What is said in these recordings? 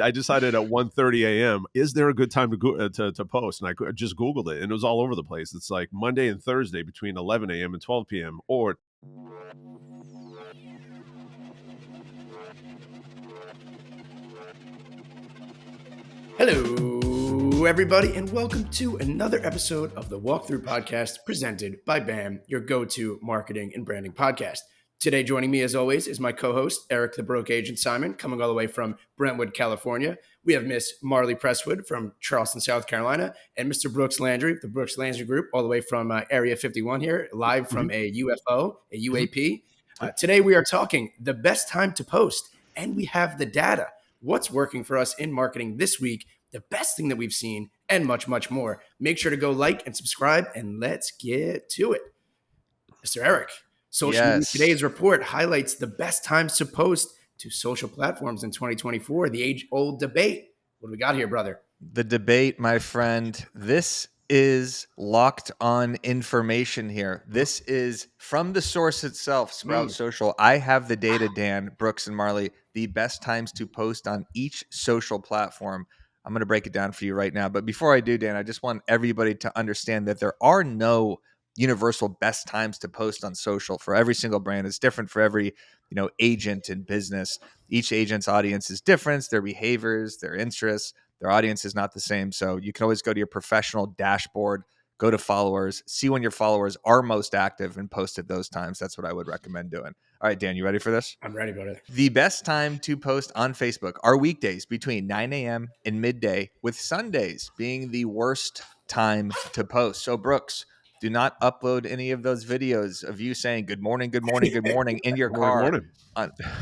I decided at 1:30 a.m. is there a good time to post? And I just Googled it, and it was all over the place. It's like Monday and Thursday between 11 a.m. and 12 p.m. or Hello, everybody, and welcome to another episode of the Walkthrough Podcast presented by BAM, your go-to marketing and branding podcast. Today, joining me, as always, is my co-host, Eric the Broke Agent Simon, coming all the way from Brentwood, California. We have Miss Marley Presswood from Charleston, South Carolina, and Mr. Brooks Landry, the Brooks Landry Group, all the way from Area 51 here, live from a UFO, a UAP. Today, we are talking the best time to post, and we have the data. What's working for us in marketing this week, the best thing that we've seen, and much, much more. Make sure to go like and subscribe, and let's get to it. Mr. Eric, Social Media Today's report highlights the best times to post to social platforms in 2024, the age-old debate. What do we got here, brother? The debate, my friend. This is locked on information here. This is from the source itself, Sprout Social. I have the data, Dan, Brooks, and Marley, the best times to post on each social platform. I'm going to break it down for you right now. But before I do, Dan, I just want everybody to understand that there are no universal best times to post on social for every single brand. It's different for every, agent in business. Each agent's audience is different, their behaviors, their interests, their audience is not the same. So you can always go to your professional dashboard, go to followers, see when your followers are most active and post at those times. That's what I would recommend doing. All right, Dan, you ready for this? I'm ready, brother. The best time to post on Facebook are weekdays between 9 a.m. and midday, with Sundays being the worst time to post. So, Brooks, do not upload any of those videos of you saying good morning, good morning, good morning in your car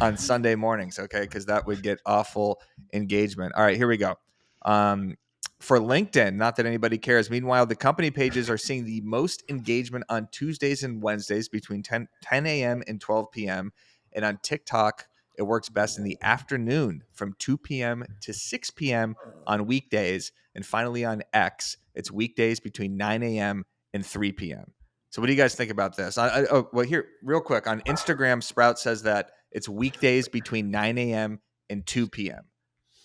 on Sunday mornings, okay? Because that would get awful engagement. All right, here we go. For LinkedIn, not that anybody cares. Meanwhile, the company pages are seeing the most engagement on Tuesdays and Wednesdays between 10 a.m. and 12 p.m. And on TikTok, it works best in the afternoon from 2 p.m. to 6 p.m. on weekdays. And finally on X, it's weekdays between 9 a.m. and 3 p.m. So what do you guys think about this? Well, here, real quick, on Instagram, Sprout says that it's weekdays between 9 a.m. and 2 p.m.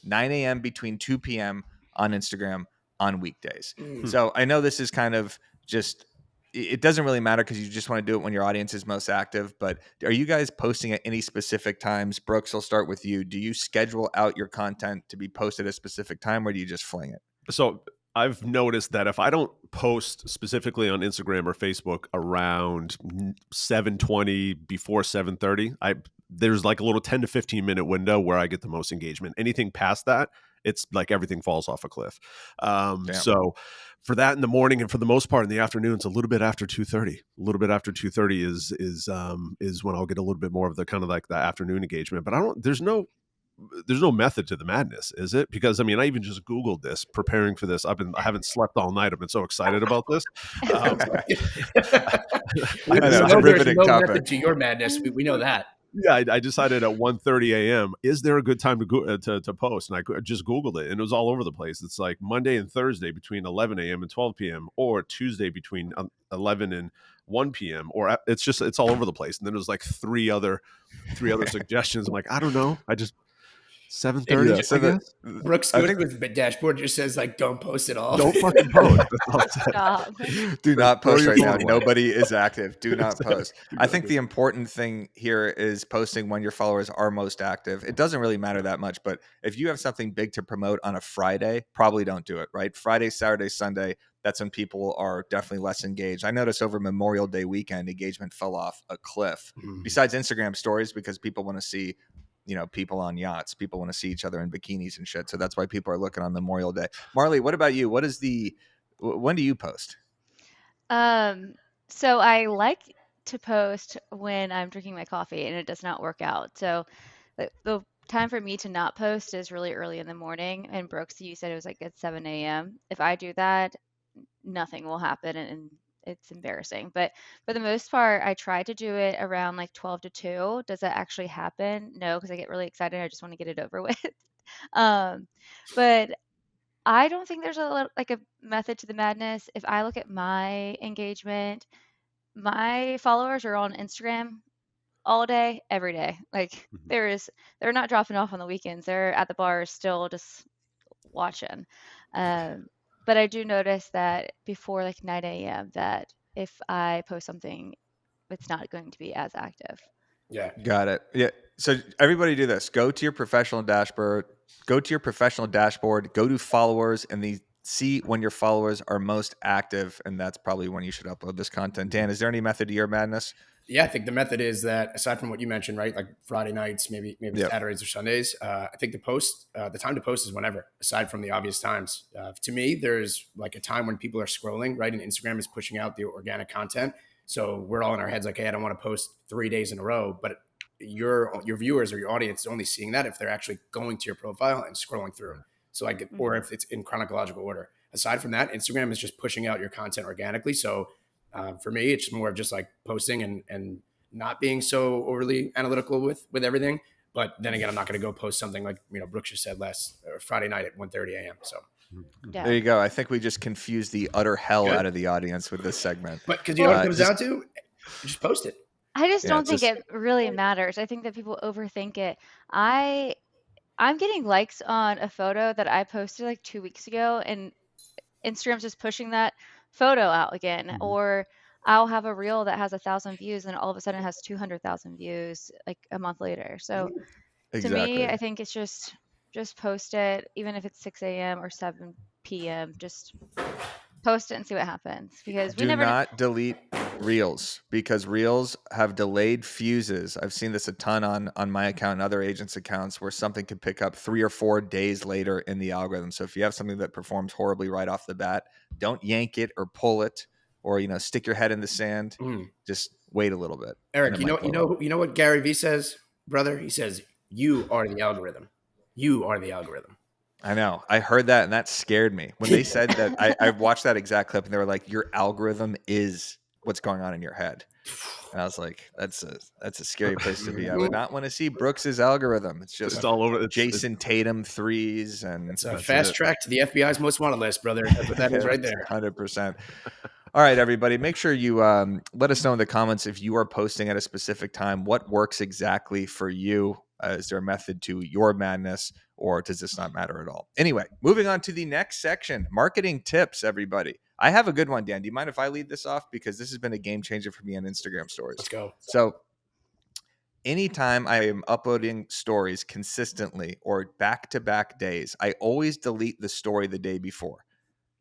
9 a.m. between 2 p.m. on Instagram on weekdays. So I know this is kind of just, it doesn't really matter because you just want to do it when your audience is most active. But are you guys posting at any specific times? Brooks, I'll start with you. Do you schedule out your content to be posted at a specific time, or do you just fling it? So I've noticed that if I don't post specifically on Instagram or Facebook around 7:20 before 7:30, there's like a little 10 to 15 minute window where I get the most engagement. Anything past that, it's like everything falls off a cliff. So for that in the morning, and for the most part in the afternoon, it's a little bit after 2:30. A little bit after 2:30 is when I'll get a little bit more of the kind of like the afternoon engagement. But there's no method to the madness, is it? Because I mean, I even just Googled this, preparing for this. I haven't slept all night. I've been so excited about this. We know there's no method to your madness. We know that. Yeah, I decided at 1:30 a.m. is there a good time to post? And I just Googled it, and it was all over the place. It's like Monday and Thursday between 11 a.m. and 12 p.m. or Tuesday between 11 and 1 p.m. or it's all over the place. And then there's like three other suggestions. I'm like, I don't know. I just 7:30. So Brooks with the dashboard just says like, don't post at all. Don't fucking post. Do not post right now. Nobody is active. Do not post. I think the important thing here is posting when your followers are most active. It doesn't really matter that much, but if you have something big to promote on a Friday, probably don't do it, right? Friday, Saturday, Sunday, that's when people are definitely less engaged. I noticed over Memorial Day weekend, engagement fell off a cliff. Besides Instagram stories, because people want to see people on yachts. People want to see each other in bikinis and shit. So that's why people are looking on Memorial Day. Marley, what about you? When do you post? So I like to post when I'm drinking my coffee and it does not work out. So the time for me to not post is really early in the morning. And Brooks, you said it was like at 7 a.m. If I do that, nothing will happen and it's embarrassing. But for the most part, I try to do it around like 12 to 2. Does that actually happen? No, because I get really excited. I just want to get it over with. But I don't think there's a method to the madness. If I look at my engagement, my followers are on Instagram all day, every day. Like Mhm. they're not dropping off on the weekends. They're at the bars still just watching. Um, but I do notice that before like 9 a.m. that if I post something, it's not going to be as active. Yeah. Got it. Yeah. So everybody do this. Go to your professional dashboard. Go to your professional dashboard. Go to followers, and see when your followers are most active, and that's probably when you should upload this content. Dan, is there any method to your madness? Yeah, I think the method is that aside from what you mentioned, right, like Friday nights, maybe Yep. Saturdays or Sundays, I think the time to post is whenever, aside from the obvious times. To me, there's like a time when people are scrolling, right, and Instagram is pushing out the organic content. So we're all in our heads like, hey, I don't want to post 3 days in a row, but your viewers or your audience is only seeing that if they're actually going to your profile and scrolling through. So like, or if it's in chronological order. Aside from that, Instagram is just pushing out your content organically. So for me, it's more of just like posting and not being so overly analytical with everything. But then again, I'm not going to go post something like, Brooks just said Friday night at 1:30 a.m. So Yeah. There you go. I think we just confused the utter hell Good. out of the audience with this segment. But because you know what it Well, comes down to? Just post it. I just Yeah, don't it's think just it really matters. I think that people overthink it. I'm getting likes on a photo that I posted like 2 weeks ago, and Instagram's just pushing that photo out again. Mhm. Or I'll have a reel that has 1,000 views, and all of a sudden it has 200,000 views like a month later. So to me, exactly. I think it's just post it, even if it's 6 a.m. or 7 p.m. Just post it and see what happens, because we Do never. not delete reels, because reels have delayed fuses. I've seen this a ton on my account and other agents' accounts, where something could pick up 3 or 4 days later in the algorithm. So if you have something that performs horribly right off the bat, don't yank it or pull it, or stick your head in the sand. Mm. Just wait a little bit. and Eric, it might blow up. you know what Gary Vee says, brother? He says, "You are the algorithm. You are the algorithm." I know. I heard that, and that scared me when they said that. I watched that exact clip, and they were like, "Your algorithm is what's going on in your head." And I was like, "That's a scary place to be. I would not want to see Brooks's algorithm. It's It's just all over. Jason Tatum threes, and It's a that's fast it. track to the FBI's most wanted list, brother. That's what that is right there. 100%. All right, everybody, make sure you let us know in the comments if you are posting at a specific time. What works exactly for you? Is there a method to your madness, or does this not matter at all? Anyway, moving on to the next section, marketing tips, everybody. I have a good one, Dan. Do you mind if I lead this off? Because this has been a game changer for me on Instagram stories. Let's go. So anytime I am uploading stories consistently or back-to-back days, I always delete the story the day before.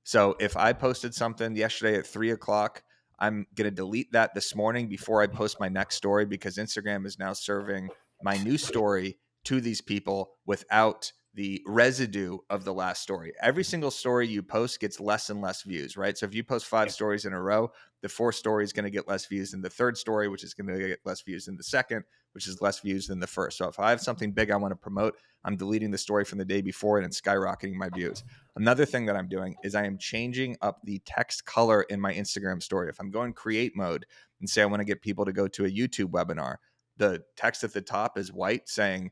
So if I posted something yesterday at 3:00, I'm going to delete that this morning before I post my next story, because Instagram is now serving my new story to these people without the residue of the last story. Every single story you post gets less and less views, right? So if you post 5 stories in a row, the 4th story is going to get less views than the 3rd story, which is going to get less views than the 2nd, which is less views than the 1st. So if I have something big I want to promote, I'm deleting the story from the day before, and it's skyrocketing my views. Another thing that I'm doing is I am changing up the text color in my Instagram story. If I'm going create mode and say I want to get people to go to a YouTube webinar, the text at the top is white saying,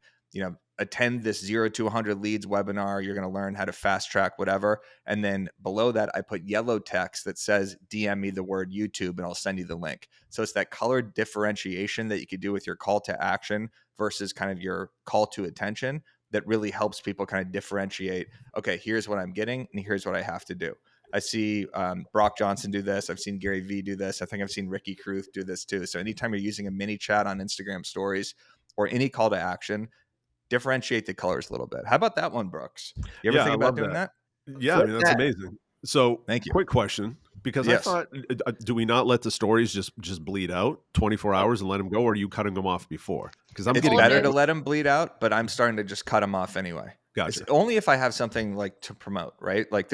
attend this 0 to 100 leads webinar. You're going to learn how to fast track whatever. And then below that, I put yellow text that says, DM me the word YouTube and I'll send you the link. So it's that color differentiation that you could do with your call to action versus kind of your call to attention that really helps people kind of differentiate, okay, here's what I'm getting and here's what I have to do. I see Brock Johnson do this. I've seen Gary Vee do this. I think I've seen Ricky Kruth do this too. So anytime you're using a mini chat on Instagram stories or any call to action, differentiate the colors a little bit. How about that one, Brooks? You ever Yeah, think I about love doing that. that? Yeah, I mean, that's amazing. So, Thank you. quick question, because I Yes. thought, do we not let the stories just bleed out 24 hours and let them go, or are you cutting them off before? Because I'm It's getting better Old to news. let them bleed out, but I'm starting to just cut them off anyway. It's Gotcha. only if I have something like to promote, right? Like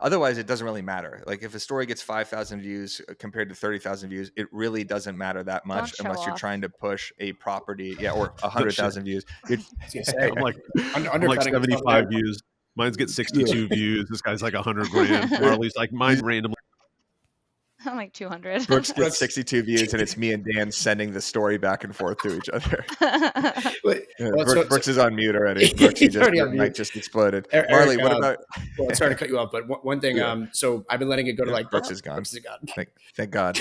otherwise it doesn't really matter. Like if a story gets 5,000 views compared to 30,000 views, it really doesn't matter that much Don't show unless you're off. trying to push a property, or No shit. 100,000 views. I was gonna say, I'm like undercutting yourself 75 there. views. Mine's get 62 views. This guy's like 100 grand. Marley's like mine randomly. I'm like 200. Brooks gets Brooks- 62 views, and it's me and Dan sending the story back and forth to each other. Wait, Yeah, well, Brooks is on mute already. Brooks, He's already on your mic mute. just exploded. Eric, Marley, what about? well, sorry to cut you off, but one thing. Yeah. So I've been letting it go to Yeah, like Brooks is gone. Brooks is gone. Thank God.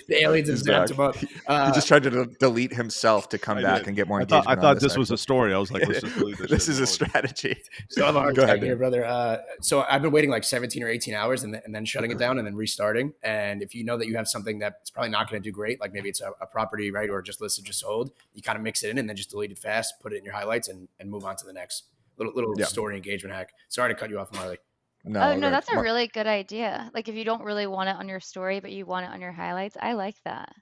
The aliens have He's zapped back. him up. He just tried to delete himself to come I back did. and get more I engagement. thought on this was a actually. story. I was like, let's just delete this. This shit. is a strategy. So I have a hard Go time ahead, here, Dan. brother. So I've been waiting like 17 or 18 hours and then shutting it down and then restarting. And if you know that you have something that's probably not going to do great, like maybe it's a property, right? Or just listed, just sold, you kind of mix it in and then just delete it fast, put it in your highlights and move on to the next little Yeah. story engagement hack. Sorry to cut you off, Marley. No, Oh, no, okay. that's a really good idea. Like if you don't really want it on your story, but you want it on your highlights, I like that.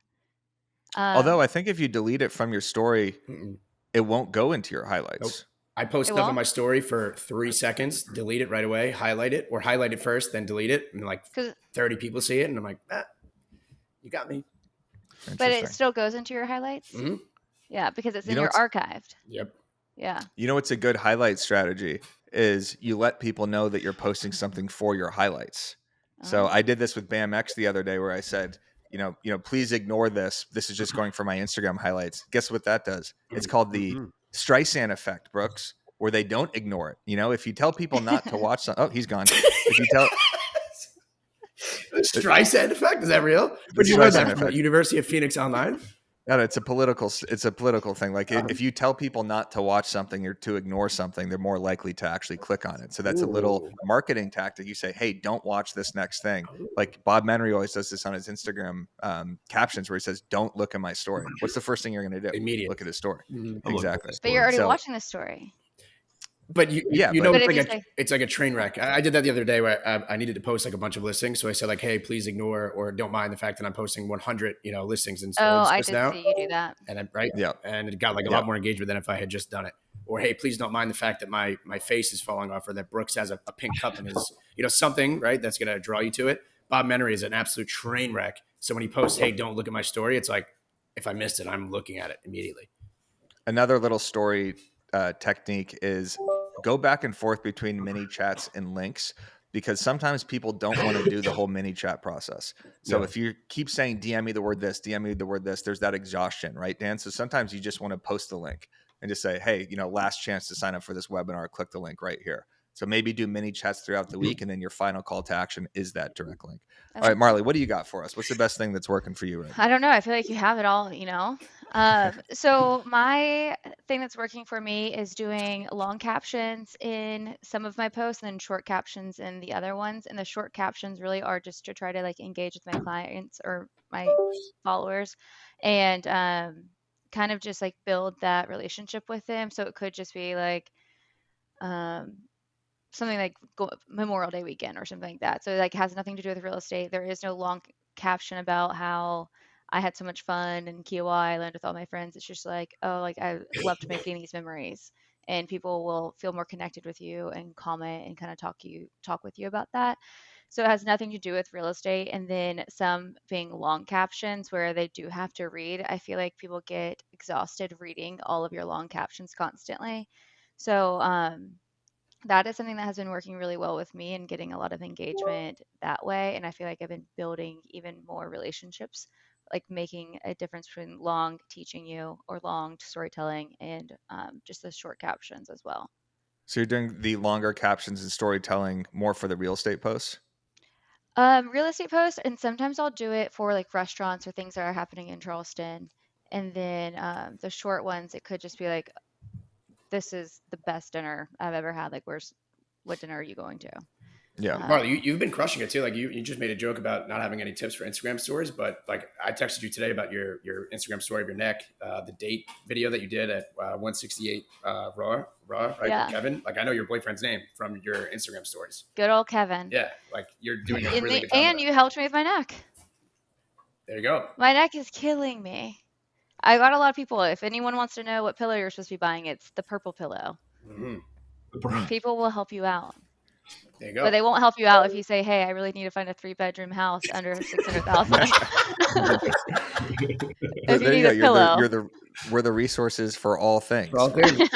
Although I think if you delete it from your story, Mm-mm. it won't go into your highlights. Nope. I post It stuff on won't? my story for 3 seconds, delete it right away, highlight it, or highlight it first, then delete it. And like 'Cause 30 people see it. And I'm like, you got me. but it Interesting. still goes into your highlights? Mhm. Yeah, because it's You in know your what's- archived. Yep. Yeah. You know what's a good highlight strategy is you let people know that you're posting something for your highlights. So Oh. I did this with BAMX the other day where I said, please ignore this. This is just going for my Instagram highlights. Guess what that does? It's called the Mhm. Streisand effect, Brooks, where they don't ignore it. If you tell people not to watch some, oh, he's gone. If you tell The Streisand effect, is that real? The Where'd you learn Streisand that from? effect. University of Phoenix Online? no, it's a political thing. Like if you tell people not to watch something or to ignore something, they're more likely to actually click on it. So that's a little Ooh. marketing tactic. You say, hey, don't watch this next thing. Like Bob Menery always does this on his Instagram captions where he says, don't look at my story. What's the first thing you're going to do? Immediate. Look at his story. Mhm. I'm looking at Exactly. this But you're already So- watching the story. But you Yeah, know, but- it's like a train wreck. I did that the other day where I needed to post like a bunch of listings. So I said like, hey, please ignore or don't mind the fact that I'm posting 100, listings and Oh, I just did now. see you do that. And then, right. Yeah. And it got like a lot more engagement than if I had just done it. Or, hey, please don't mind the fact that my face is falling off or that Brooks has a pink cup in his, something, right? That's going to draw you to it. Bob Menery is an absolute train wreck. So when he posts, hey, don't look at my story, it's like, if I missed it, I'm looking at it immediately. Another little story technique is go back and forth between mini chats and links because sometimes people don't want to do the whole mini chat process. So if you keep saying DM me the word this, DM me the word this, there's that exhaustion, right, Dan? So sometimes you just want to post the link and just say, hey, last chance to sign up for this webinar, click the link right here. So maybe do mini chats throughout the week and then your final call to action is that direct link. All right, Marley, what do you got for us? What's the best thing that's working for you right now? I don't know. I feel like you have it all, So my thing that's working for me is doing long captions in some of my posts and then short captions in the other ones. And the short captions really are just to try to like engage with my clients or my followers and kind of just like build that relationship with them. So it could just be like something like Memorial Day weekend or something like that. So it like has nothing to do with real estate. There is no long caption about how I had so much fun in Kiowa Island with all my friends. It's just like, oh, like I loved making these memories, and people will feel more connected with you and comment and kind of talk with you about that. So it has nothing to do with real estate. And then some being long captions where they do have to read. I feel like people get exhausted reading all of your long captions constantly. So that is something that has been working really well with me and getting a lot of engagement that way. And I feel like I've been building even more relationships, like making a difference between long teaching you or long storytelling and just the short captions as well. So you're doing the longer captions and storytelling more for the real estate posts? Real estate posts, and sometimes I'll do it for like restaurants or things that are happening in Charleston. And then the short ones, it could just be like, this is the best dinner I've ever had. Like, what dinner are you going to? Yeah. Marley, you've been crushing it too. Like you just made a joke about not having any tips for Instagram stories, but like I texted you today about your Instagram story of your neck, the date video that you did at 168 Raw, right? Yeah. Kevin. Like I know your boyfriend's name from your Instagram stories. Good old Kevin. Yeah, like you're doing a really good job. And you helped me with my neck. There you go. My neck is killing me. I got a lot of people. If anyone wants to know what pillow you're supposed to be buying, it's the purple pillow. Mm-hmm. People will help you out. There you go. But they won't help you out if you say, hey, I really need to find a 3-bedroom house under 600,000. If you need a pillow. We're the resources for all things. For all things.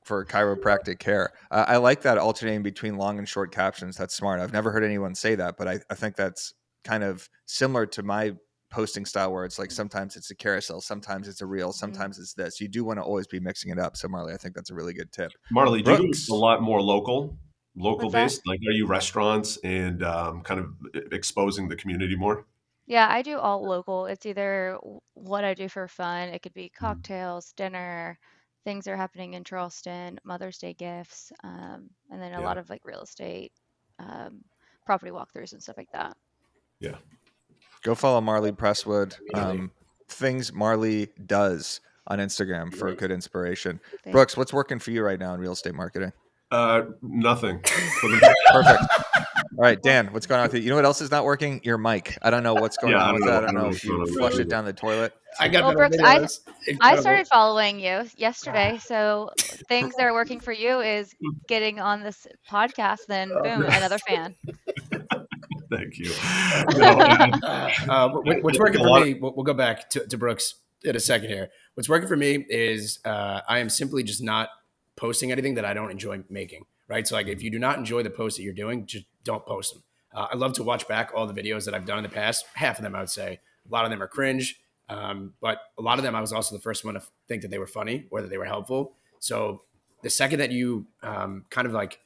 For chiropractic care. I like that alternating between long and short captions. That's smart. I've never heard anyone say that, but I think that's kind of similar to my posting style where it's like sometimes it's a carousel, sometimes it's a reel, sometimes it's this. You do want to always be mixing it up. So Marley, I think that's a really good tip. Marley, do you do Brooks. a lot more local What's that? based? Like, are you restaurants and kind of exposing the community more? Yeah, I do all local. It's either what I do for fun. It could be Mm. cocktails, dinner, things that are happening in Charleston, Mother's Day gifts, and then a Yeah. lot of like real estate, um, property walkthroughs and stuff like that. Yeah. Go follow Marley Presswood. Immediately. Things Marley does on Instagram for Mhm. good inspiration. Thanks. Brooks, what's working for you right now in real estate marketing? Nothing. For the, Perfect. All right, Well, Dan, what's going on with you? You know what else is not working? Your mic. I don't know what's going yeah, on with that. I I don't don't know know what's if going you on with flush that it either. down the toilet. I got well, that on Brooks, video. I That's I incredible. started following you yesterday, so things that are working for you is getting on this podcast. Then Oh, boom, no. another fan. Thank you. No, What's working a for lot of me, we'll go back to Brooks in a second here. What's working for me is I am simply just not posting anything that I don't enjoy making, right? So, like, if you do not enjoy the posts that you're doing, just don't post them. I love to watch back all the videos that I've done in the past. Half of them, I would say, a lot of them are cringe, but a lot of them, I was also the first one to think that they were funny or that they were helpful. So, the second that you kind of like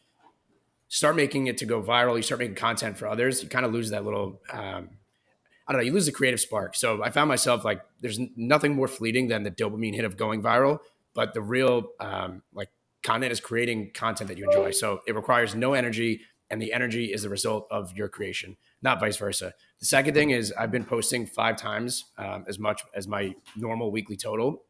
start making it to go viral, you start making content for others, you kind of lose that little, I don't know, you lose the creative spark. So I found myself like, there's nothing more fleeting than the dopamine hit of going viral, but the real like content is creating content that you enjoy. So it requires no energy, and the energy is the result of your creation, not vice versa. The second thing is I've been posting 5 times as much as my normal weekly total.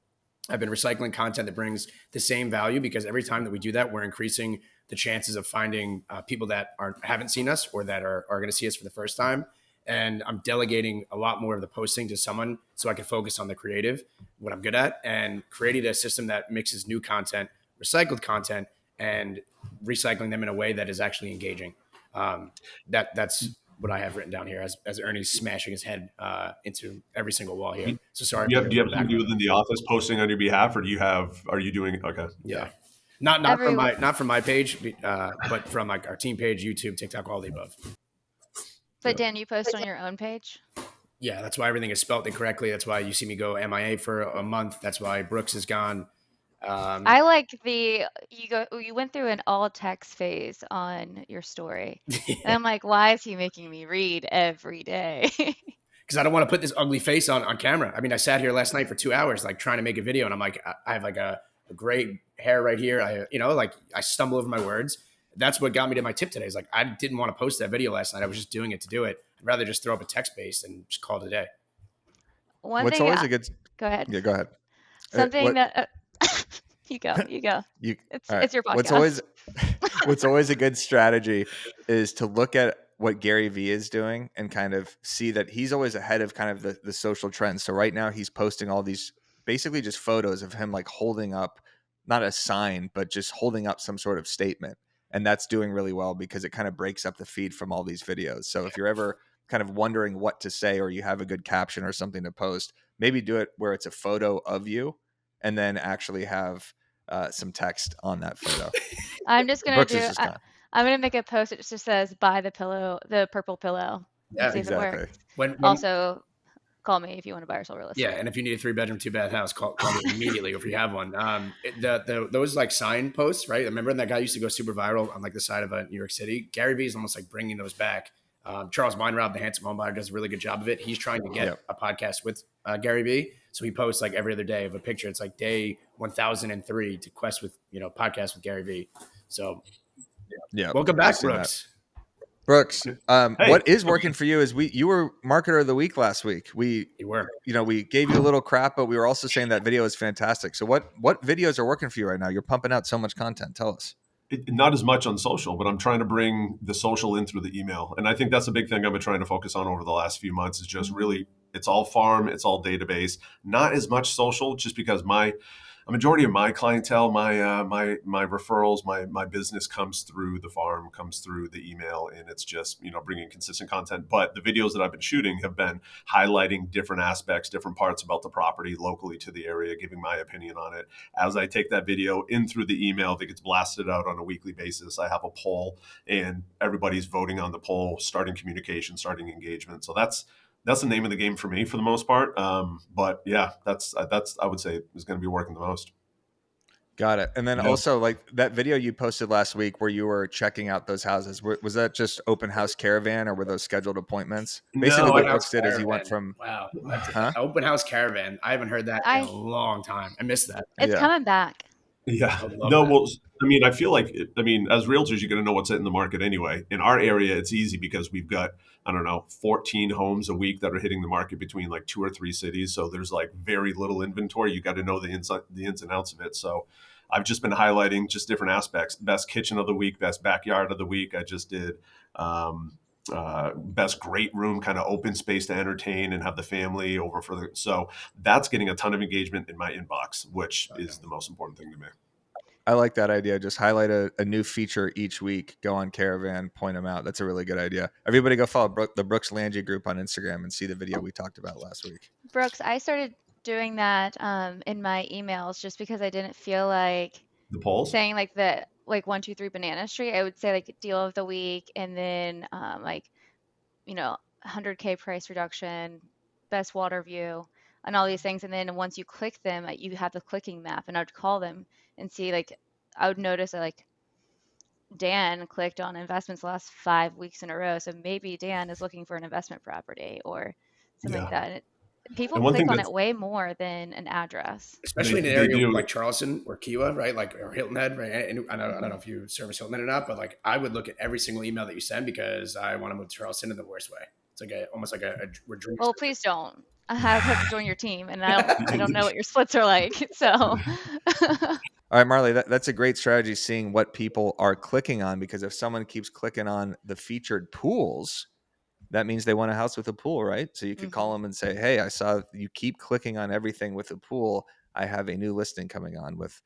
I've been recycling content that brings the same value, because every time that we do that, we're increasing the chances of finding people that haven't seen us or that are going to see us for the first time. And I'm delegating a lot more of the posting to someone so I can focus on the creative, what I'm good at, and creating a system that mixes new content, recycled content, and recycling them in a way that is actually engaging. That's what I have written down here as Ernie's smashing his head into every single wall here. So sorry for the do you little have somebody background. within the office posting on your behalf, or are you doing okay? Yeah. Yeah. Not Every from my page, but from like our team page, YouTube, TikTok, all the above. But Dan, you post on your own page? Yeah, that's why everything is spelled incorrectly. That's why you see me go MIA for a month. That's why Brooks is gone. I like you went through an all text phase on your story. And I'm like, why is he making me read every day? Because I don't want to put this ugly face on camera. I mean, I sat here last night for 2 hours, like trying to make a video, and I'm like, I have like a great hair right here. Like I stumble over my words. That's what got me to my tip today. Is like I didn't want to post that video last night. I was just doing it to do it. I'd rather just throw up a text base and just call it a day. One What's thing, always a good go ahead. Yeah, go ahead. Something What that you go, you go. you It's all right. it's your What's podcast. always what's always a good strategy is to look at what Gary Vee is doing and kind of see that he's always ahead of kind of the social trends. So right now he's posting all these basically just photos of him like holding up not a sign, but just holding up some sort of statement. And that's doing really well because it kind of breaks up the feed from all these videos. So if you're ever kind of wondering what to say, or you have a good caption or something to post, maybe do it where it's a photo of you and then actually have some text on that photo. I'm just gonna Brooks do. is just gone. I'm gonna make a post that just says "Buy the pillow, the purple pillow," and Yeah, see if it works. Exactly. when Also, call me if you want to buy or sell real yeah, estate. and if you need a 3 bedroom, 2 bath house, call me immediately if you have one. Those like sign posts, right? Remember that guy used to go super viral on like the side of New York City. Gary Vee is almost like bringing those back. Charles Weinraub, the handsome homebuyer, does a really good job of it. He's trying to get Yep. a podcast with Gary Vee, so he posts like every other day of a picture. It's like day 1003 to quest with podcast with Gary Vee. So Yeah. welcome back, Brooks. Brooks, Hey. what is working for you is you were marketer of the week last week. We You were. we gave you a little crap, but we were also saying that video is fantastic. So what videos are working for you right now? You're pumping out so much content. Tell us. Not as much on social, but I'm trying to bring the social in through the email. And I think that's a big thing I've been trying to focus on over the last few months is just really, it's all farm, it's all database, not as much social, just because a majority of my clientele, my referrals, my business comes through the farm, comes through the email, and it's just bringing consistent content. But the videos that I've been shooting have been highlighting different aspects, different parts about the property locally to the area, giving my opinion on it. As I take that video in through the email that gets blasted out on a weekly basis, I have a poll, and everybody's voting on the poll, starting communication, starting engagement. So that's the name of the game for me for the most part. But yeah, that's I would say is going to be working the most. Got it. And then Yep. also like that video you posted last week where you were checking out those houses, was that just open house caravan or were those scheduled appointments? Basically No, what Open house Brooks did is he went caravan. from, Wow. huh? Open house caravan. I haven't heard that in a I long time. I missed that. It's Yeah. coming back. Yeah. I would love No, that. well, I mean, I feel like, I mean, as realtors, you're going to know what's in the market anyway. In our area, it's easy because we've got, I don't know, 14 homes a week that are hitting the market between like 2 or 3 cities. So there's like very little inventory. You got to know the ins and outs of it. So I've just been highlighting just different aspects. Best kitchen of the week, best backyard of the week. I just did best great room, kind of open space to entertain and have the family over for the. So that's getting a ton of engagement in my inbox, which is the most important thing to me. I like that idea. Just highlight a new feature each week, go on caravan, point them out. That's a really good idea. Everybody go follow the Brooks Lange group on Instagram and see the video we talked about last week. Brooks, I started doing that in my emails just because I didn't feel like The polls. saying like the like 1, 2, 3 Banana Street. I would say like deal of the week and then like 100K price reduction, best water view, and all these things. And then once you click them, you have the clicking map, and I would call them and see like I would notice that like Dan clicked on investments the last 5 weeks in a row, so maybe Dan is looking for an investment property or something like Yeah. that. People And one click thing on that's it way more than an address. Especially in an they area do. like Charleston or Kiwa, right? Like, or Hilton Head, right? And I don't know if you service Hilton Head or not, but like I would look at every single email that you send because I want to move to Charleston in the worst way. It's like almost like we're dream. Well, please don't. I have to join your team, and I don't know what your splits are like. So All right, Marley, that's a great strategy, seeing what people are clicking on, because if someone keeps clicking on the featured pools, that means they want a house with a pool, right? So you could call them and say, hey, I saw you keep clicking on everything with a pool. I have a new listing coming on with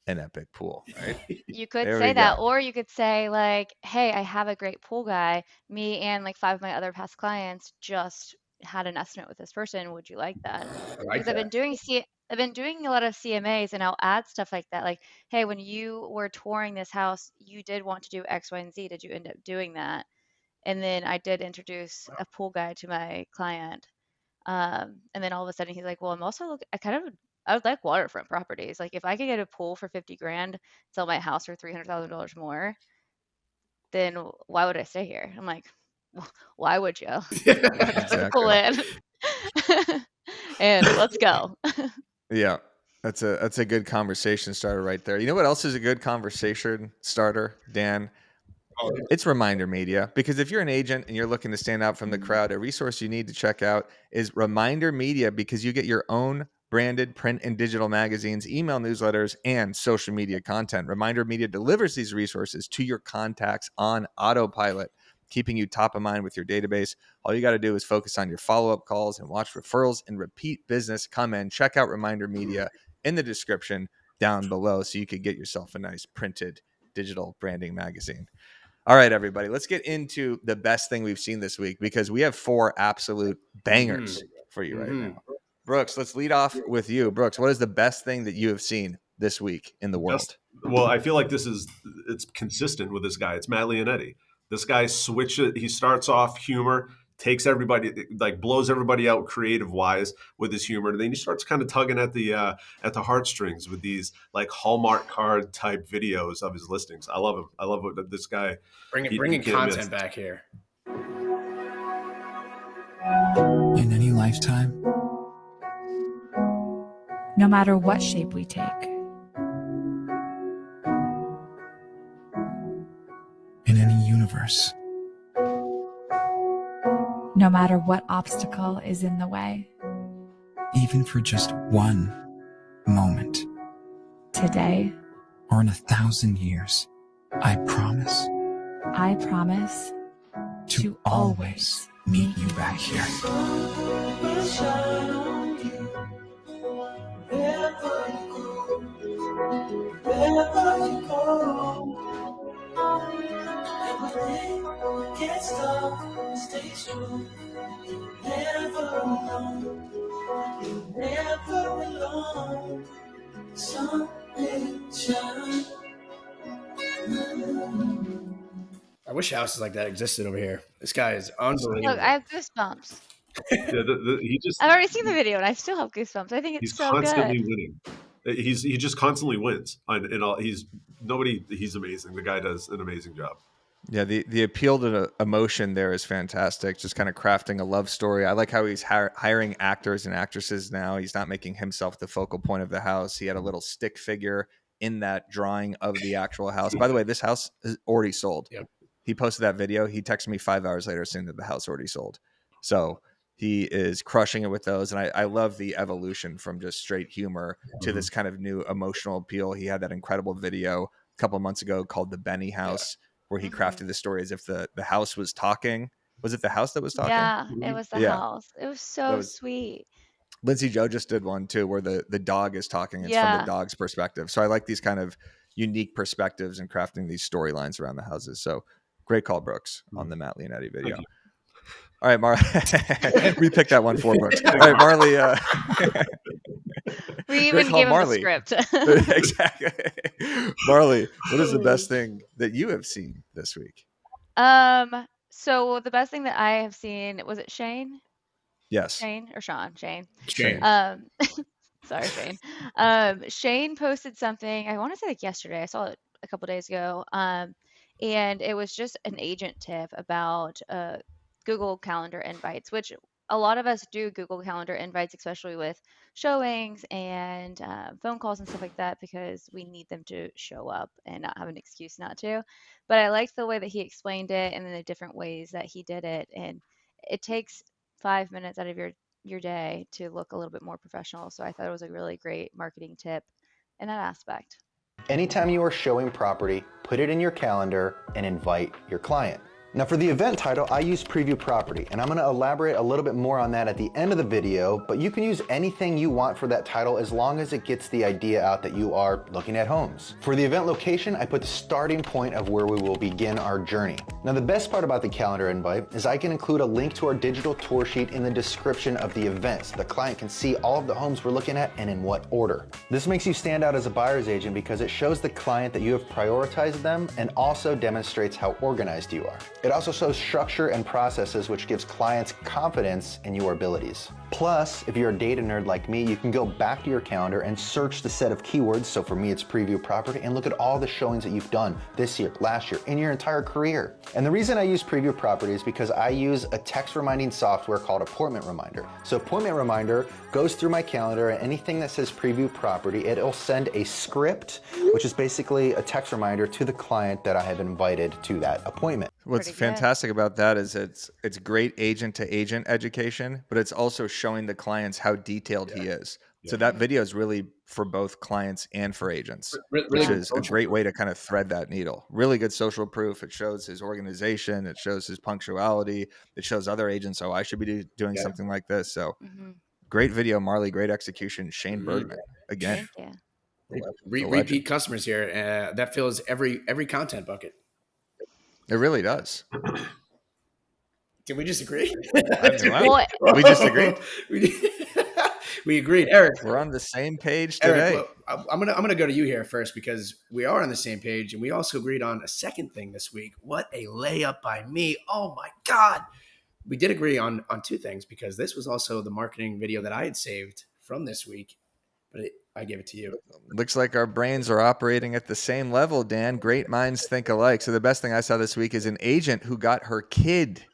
an epic pool, right? you could There say we that, go. or you could say like, "Hey, I have a great pool guy. Me and like 5 of my other past clients just had an estimate with this person. Would you like that?" I like Because I've that. been doing I've been doing a lot of CMAs, and I'll add stuff like that. Like, "Hey, when you were touring this house, you did want to do X, Y, and Z. Did you end up doing that?" And then I did introduce a pool guy to my client. And then all of a sudden he's like, "Well, I'm also I would like waterfront properties. Like if I could get a pool for 50 grand, sell my house for $300,000 more, then why would I stay here?" I'm like, Why would you? Pull Exactly. in and let's go." Yeah. That's a good conversation starter right there. You know what else is a good conversation starter, Dan? It's Reminder Media, because if you're an agent and you're looking to stand out from the crowd, a resource you need to check out is Reminder Media, because you get your own branded print and digital magazines, email newsletters, and social media content. Reminder Media delivers these resources to your contacts on autopilot, keeping you top of mind with your database. All you got to do is focus on your follow-up calls and watch referrals and repeat business come in. Check out Reminder Media in the description down below so you could get yourself a nice printed digital branding magazine. All right, everybody, let's get into the best thing we've seen this week, because we have 4 absolute bangers for you right now. Brooks, let's lead off with you. Brooks, what is the best thing that you have seen this week in the world? Well, I feel like it's consistent with this guy. It's Matt Leonetti. This guy switches. He starts off humor, takes everybody, like blows everybody out creative wise with his humor, and then he starts kind of tugging at the heartstrings with these like Hallmark card type videos of his listings. I love him. I love what this guy Bringing can't miss. content back here. In any lifetime, no matter what shape we take, in any universe, no matter what obstacle is in the way, even for just one moment, today or in 1,000 years, I promise to always meet you back here. I wish houses like that existed over here. This guy is unbelievable. Look, I have goosebumps. Yeah, I've already seen the video and I still have goosebumps. I think it's he's so constantly good. winning. He just constantly wins, and he's amazing. The guy does an amazing job. Yeah, the appeal to the emotion there is fantastic. Just kind of crafting a love story. I like how he's hiring actors and actresses now. He's not making himself the focal point of the house. He had a little stick figure in that drawing of the actual house. By the way, this house is already sold. Yep. He posted that video. He texted me 5 hours later saying that the house already sold. So he is crushing it with those. And I love the evolution from just straight humor to this kind of new emotional appeal. He had that incredible video a couple months ago called The Benny House, where he crafted the story as if the house was talking. Was it the house that was talking? Yeah, it was the house. It was so sweet. Lindsay Joe just did one too, where the dog is talking. It's from the dog's perspective. So I like these kind of unique perspectives and crafting these storylines around the houses. So great call, Brooks, on the Matt Leonetti video. All right, Marley. We picked that one for Brooks. All right, Marley. We even gave him the script. Exactly. Marley, what is the best thing that you have seen this week? So the best thing that I have seen, was it Shane? Yes. Shane or Sean? Shane. Shane. Sorry, Shane. Shane posted something, I want to say like yesterday. I saw it a couple days ago. And it was just an agent tip about Google Calendar invites, which a lot of us do Google Calendar invites, especially with showings and phone calls and stuff like that, because we need them to show up and not have an excuse not to. But I liked the way that he explained it and then the different ways that he did it. And it takes 5 minutes out of your day to look a little bit more professional. So I thought it was a really great marketing tip in that aspect. Anytime you are showing property, put it in your calendar and invite your client. Now for the event title, I use Preview Property, and I'm going to elaborate a little bit more on that at the end of the video, but you can use anything you want for that title as long as it gets the idea out that you are looking at homes. For the event location, I put the starting point of where we will begin our journey. Now the best part about the calendar invite is I can include a link to our digital tour sheet in the description of the event so the client can see all of the homes we're looking at and in what order. This makes you stand out as a buyer's agent because it shows the client that you have prioritized them and also demonstrates how organized you are. It also shows structure and processes, which gives clients confidence in your abilities. Plus, if you're a data nerd like me, you can go back to your calendar and search the set of keywords. So for me, it's Preview Property, and look at all the showings that you've done this year, last year, in your entire career. And the reason I use Preview Property is because I use a text reminding software called Appointment Reminder. So Appointment Reminder goes through my calendar, and anything that says Preview Property, it'll send a script, which is basically a text reminder to the client that I have invited to that appointment. What's fantastic about that is it's great agent to agent education, but it's also showing the clients how detailed he is. So that video is really for both clients and for agents, which is a great way to kind of thread that needle. Really good social proof. It shows his organization. It shows his punctuality. It shows other agents, oh, I should be doing something like this. So great video, Marley. Great execution. Shane Bergman again. Thank you. Repeat customers here. That fills every content bucket. It really does. Can we just agree? We just agreed. We agreed, Eric. We're on the same page today. Eric, look, I'm gonna go to you here first because we are on the same page, and we also agreed on a second thing this week. What a layup by me! Oh my God, we did agree on two things because this was also the marketing video that I had saved from this week, but I gave it to you. Looks like our brains are operating at the same level, Dan. Great minds think alike. So the best thing I saw this week is an agent who got her kid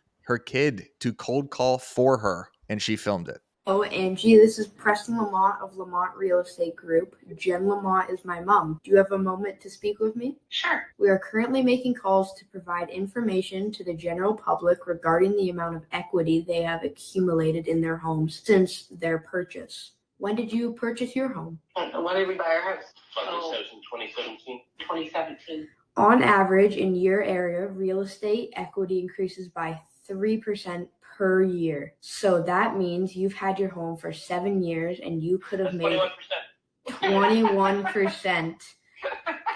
to cold call for her, and she filmed it. Oh, Angie, this is Preston Lamont of Lamont Real Estate Group. Jen Lamont is my mom. Do you have a moment to speak with me? Sure. We are currently making calls to provide information to the general public regarding the amount of equity they have accumulated in their homes since their purchase. When did you purchase your home? When did we buy our house? 2017. 2017. On average, in your area, real estate equity increases by 3% per year. So that means you've had your home for 7 years and you could have made 21%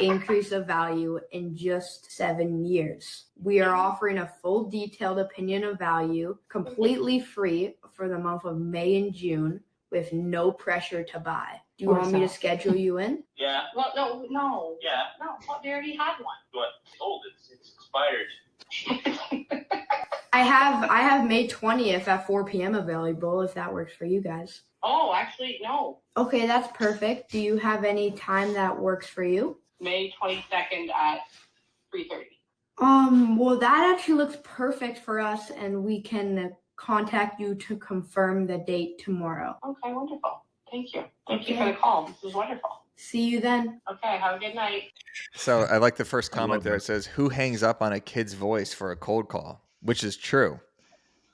increase of value in just 7 years. We are offering a full detailed opinion of value completely free for the month of May and June with no pressure to buy. Do you want me to schedule you in? Yeah. Well, no. Yeah. No, they already had one. What? It's old. It's expired. I have May 20th at 4 p.m. available if that works for you guys. Oh, actually, no. Okay, that's perfect. Do you have any time that works for you? May 22nd at 3:30. Well, that actually looks perfect for us, and we can contact you to confirm the date tomorrow. Okay, wonderful. Thank you. Thank you Okay. for the call. This is wonderful. See you then. Okay, have a good night. So I like the first I comment love there. that. It says, "Who hangs up on a kid's voice for a cold call?" Which is true.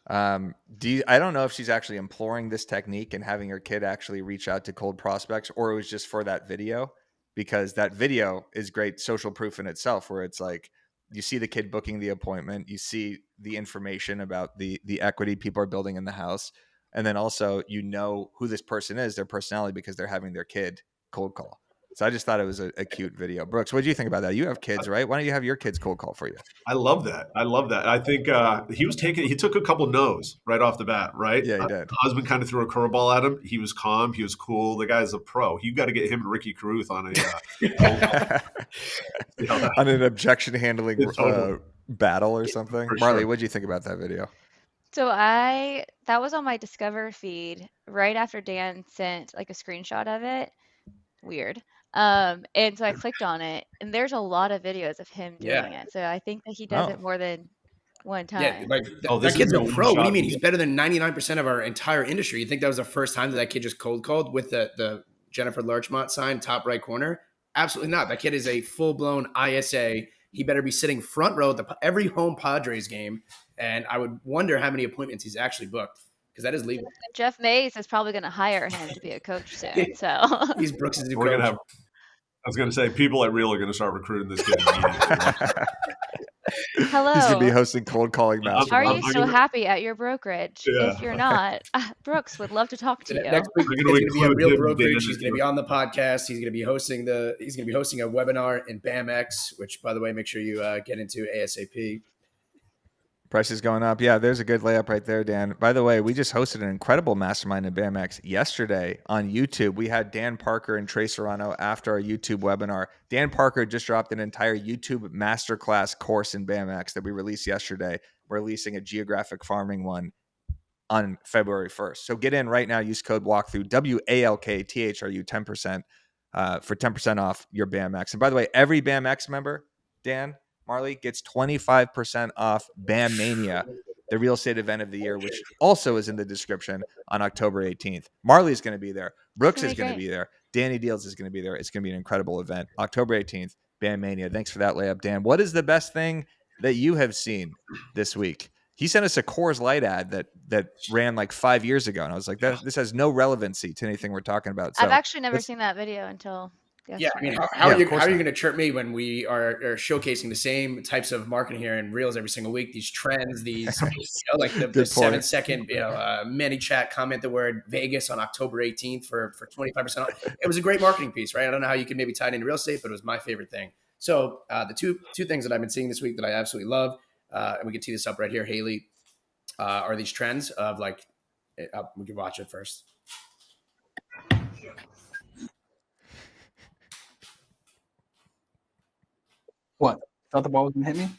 I don't know if she's actually employing this technique and having her kid actually reach out to cold prospects, or it was just for that video, because that video is great social proof in itself, where it's like you see the kid booking the appointment, you see the information about the equity people are building in the house, and then also you know who this person is, their personality, because they're having their kid cold call. So I just thought it was a cute video. Brooks, what do you think about that? You have kids, right? Why don't you have your kids cold call for you? I love that. I love that. I think he took a couple no's right off the bat, right? Yeah, he did. The husband kind of threw a curveball at him. He was calm. He was cool. The guy's a pro. You got to get him and Ricky Caruth on a On an objection handling Totally. battle or something. For Marley, sure. what do you think about that video? So that was on my Discover feed right after Dan sent like a screenshot of it. Weird. And so I clicked on it, and there's a lot of videos of him doing it. So I think that he does it more than one Yeah, time. like this that kid's is a a pro. What do you one-shot mean? He's deal. better than 99% of our entire industry. You think that was the first time that kid just cold called with the Jennifer Larchmont sign, top right corner? Absolutely not. That kid is a full-blown ISA. He better be sitting front row at every home Padres game. And I would wonder how many appointments he's actually booked, because that is legal. Jeff Mays is probably going to hire him to be a coach soon. So He's Brooks' new We're coach. gonna have. I was gonna say people at Real are gonna start recruiting this kid immediately. hello. He's gonna be hosting cold calling Are masterminds. you so happy at your brokerage? Yeah. If you're not, Brooks would love to talk to you. Next week, We're he's gonna going to be a include real him, brokerage. Dan, He's going to be on the podcast. He's going to be hosting a webinar in BAMX, which, by the way, make sure you get into ASAP. Price is going up. Yeah, there's a good layup right there, Dan. By the way, we just hosted an incredible mastermind in BAMX yesterday on YouTube. We had Dan Parker and Trey Serrano after our YouTube webinar. Dan Parker just dropped an entire YouTube masterclass course in BAMX that we released yesterday. We're releasing a geographic farming one on February 1st. So get in right now. Use code WALKTHROUGH, WALKTHRU, 10% for 10% off your BAMX. And by the way, every BAMX member, Dan, Marley, gets 25% off BAM Mania, the real estate event of the year, which also is in the description on October 18th. Marley is going to be there. Brooks is going to be there. Danny Deals is going to be there. It's going to be an incredible event. October 18th, BAM Mania. Thanks for that layup, Dan. What is the best thing that you have seen this week? He sent us a Coors Light ad that ran like 5 years ago. And I was like, this has no relevancy to anything we're talking about. So I've actually never seen that video until yesterday. Yeah, I mean, how are you going to chirp me when we are showcasing the same types of marketing here in Reels every single week? These trends, these like the 7-second mini chat, comment the word Vegas on October 18th for 25% off. It was a great marketing piece, right? I don't know how you can maybe tie it into real estate, but it was my favorite thing. So the two things that I've been seeing this week that I absolutely love, and we can tee this up right here, Haley, are these trends of like, we can watch it first. What? Thought the ball was going to hit me?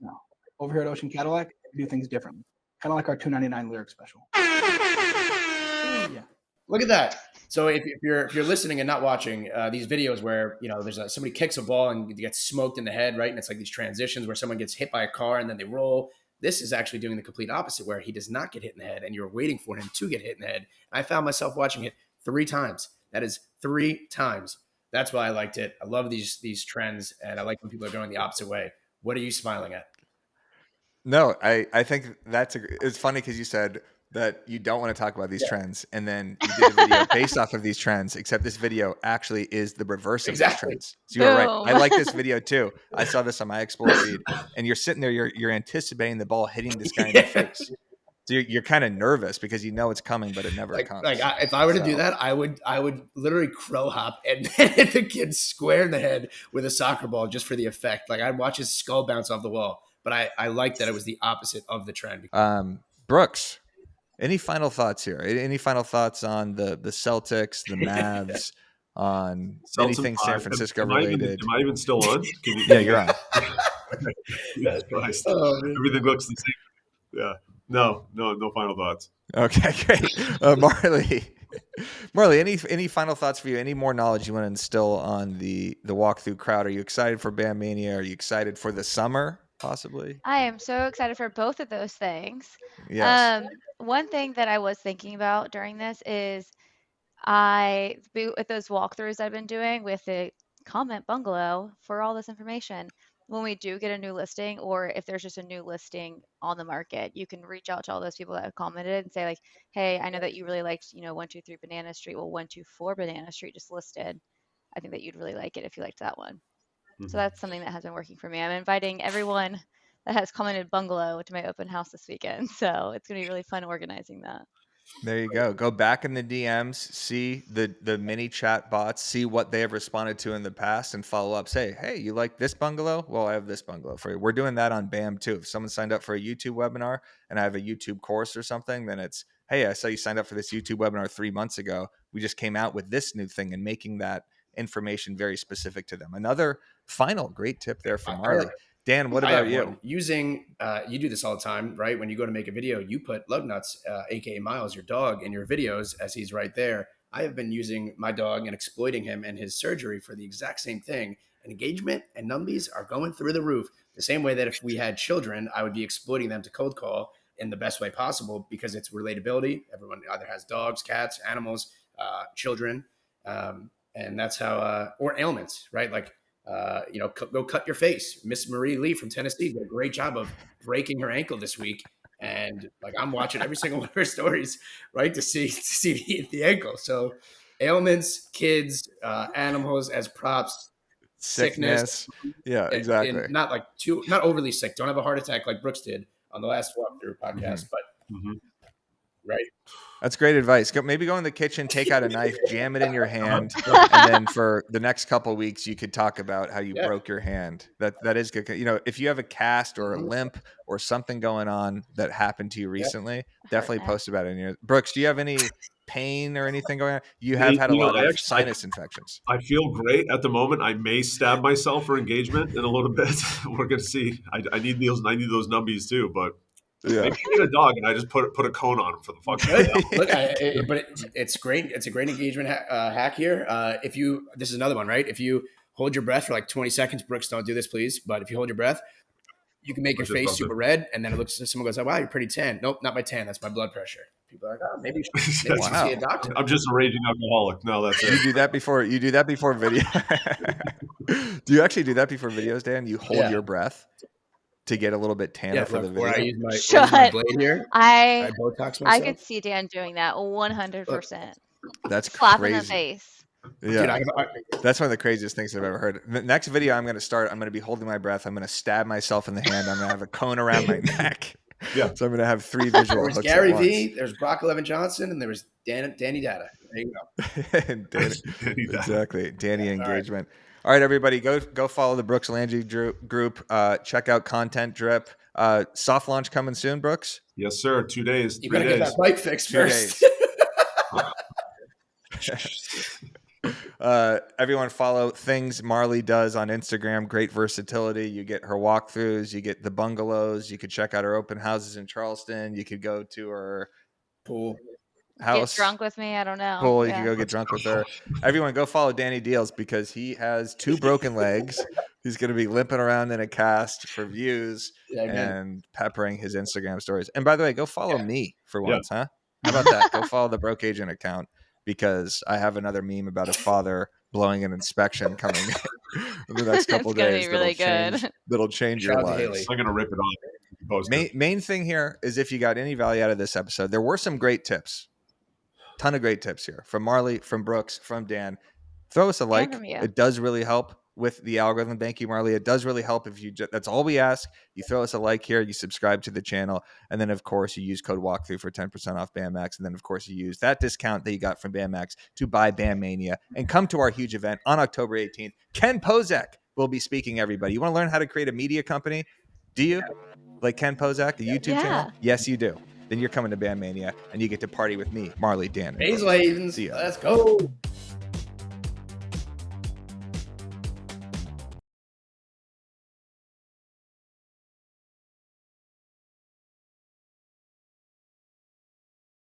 No. Over here at Ocean Cadillac, we do things differently. Kind of like our $2.99 lyric special. Yeah. Look at that. So if you're listening and not watching these videos where, there's somebody kicks a ball and gets smoked in the head, right? And it's like these transitions where someone gets hit by a car and then they roll. This is actually doing the complete opposite, where he does not get hit in the head and you're waiting for him to get hit in the head. I found myself watching it 3 times. That is 3 times. That's why I liked it. I love these trends, and I like when people are going the opposite way. What are you smiling at? No, I think it's funny because you said that you don't want to talk about these trends, and then you did a video based off of these trends, except this video actually is the reverse of these trends. So you're right. I like this video too. I saw this on my Explore feed, and you're sitting there, you're anticipating the ball hitting this guy in the face. So you're kind of nervous because you know it's coming, but it never comes. If I were to do that, I would literally crow hop and then hit the kid square in the head with a soccer ball just for the effect. Like I'd watch his skull bounce off the wall. But I like that it was the opposite of the trend. Brooks, any final thoughts here? Any final thoughts on the Celtics, the Mavs, on anything San Francisco related? Am I even still on? Yeah, you're on. Jesus Christ. Everything looks the same. Yeah. No final thoughts. Okay, great. Marley, Marley, any final thoughts for you? Any more knowledge you want to instill on the walkthrough crowd? Are you excited for Bam Mania? Are you excited for the summer, possibly? I am so excited for both of those things. Yes. One thing that I was thinking about during this is with those walkthroughs I've been doing with the comment bungalow for all this information. When we do get a new listing, or if there's just a new listing on the market, you can reach out to all those people that have commented and say like, "Hey, I know that you really liked, 123 Banana Street. Well, 124 Banana Street just listed. I think that you'd really like it if you liked that one." So that's something that has been working for me. I'm inviting everyone that has commented bungalow to my open house this weekend. So it's going to be really fun organizing that. There you go. Go back in the DMs, see the mini chat bots, see what they have responded to in the past, and follow up. Say, hey, you like this bungalow? Well, I have this bungalow for you. We're doing that on BAM too. If someone signed up for a YouTube webinar and I have a YouTube course or something, then it's, hey, I saw you signed up for this YouTube webinar 3 months ago. We just came out with this new thing, and making that information very specific to them. Another final great tip there from Marley. Dan, what about you? Using, you do this all the time, right? When you go to make a video, you put Lug Nuts, aka Miles, your dog, in your videos as he's right there. I have been using my dog and exploiting him and his surgery for the exact same thing. And engagement and numbies are going through the roof. The same way that if we had children, I would be exploiting them to cold call in the best way possible because it's relatability. Everyone either has dogs, cats, animals, children. And that's how, or ailments, right? Like, go cut your face. Miss Marie Lee from Tennessee did a great job of breaking her ankle this week. And like, I'm watching every single one of her stories, right, to see the ankle. So ailments, kids, animals as props, sickness. Yeah, exactly. And not overly sick. Don't have a heart attack like Brooks did on the last walkthrough podcast, but right. That's great advice. Maybe go in the kitchen, take out a knife, jam it in your hand, and then for the next couple of weeks, you could talk about how you broke your hand. That is good. If you have a cast or a limp or something going on that happened to you recently, definitely post about it. Brooks, do you have any pain or anything going on? You have had a lot of sinus infections. I feel great at the moment. I may stab myself for engagement in a little bit. We're gonna see. I need those numbies too, but. Yeah. Maybe you need a dog, and I just put a cone on him for the fuck. Look, but it's great. It's a great engagement hack here. This is another one, right? If you hold your breath for like 20 seconds, Brooks, don't do this, please. But if you hold your breath, you can make your face super red, and then someone goes, "Oh, wow, you're pretty tan." Nope, not my tan. That's my blood pressure. People are like, "Oh, maybe you should see a doctor." I'm just a raging alcoholic. No, that's it. You do that before video. Do you actually do that before videos, Dan? You hold your breath to get a little bit tanner for the video. I use my blade here. I Botox myself. I could see Dan doing that 100%. That's Slap crazy. in the face. Yeah, dude, that's one of the craziest things I've ever heard. The next video I'm going to start, I'm going to be holding my breath. I'm going to stab myself in the hand. I'm going to have a cone around my neck. Yeah. So I'm going to have 3 visual hooks. There's Gary V. There's Brock Levin Johnson, and there was Danny Data. There you go. Exactly. Danny engagement. All right, everybody, go follow the Brooks Landry group. Check out Content Drip. Soft launch coming soon, Brooks? Yes, sir. 2 days. You better get that bike fixed first. Everyone follow things Marley does on Instagram. Great versatility. You get her walkthroughs. You get the bungalows. You could check out her open houses in Charleston. You could go to her pool. House. Get drunk with me. I don't know. Cool. You can go get drunk with her. Everyone go follow Danny Deals because he has 2 broken legs. He's going to be limping around in a cast for views and peppering his Instagram stories. And by the way, go follow me for once, huh? How about that? Go follow the Broke Agent account because I have another meme about a father blowing an inspection coming in the next couple of days. Really that'll change your lives. I'm going to rip it off. Main thing here is if you got any value out of this episode, there were some great tips. Ton of great tips here from Marley, from Brooks, from Dan. Throw us a like. It does really help with the algorithm. Thank you, Marley. It does really help if you that's all we ask. You throw us a like here, you subscribe to the channel, and then of course you use code walkthrough for 10% off BAMMAX. And then of course you use that discount that you got from BAMMAX to buy BAM Mania and come to our huge event on October 18th. Ken Pozak will be speaking, everybody. You want to learn how to create a media company? Do you? Like Ken Pozak, the YouTube channel? Yes, you do. Then you're coming to BAM Mania and you get to party with me, Marley, Dan. Let's go.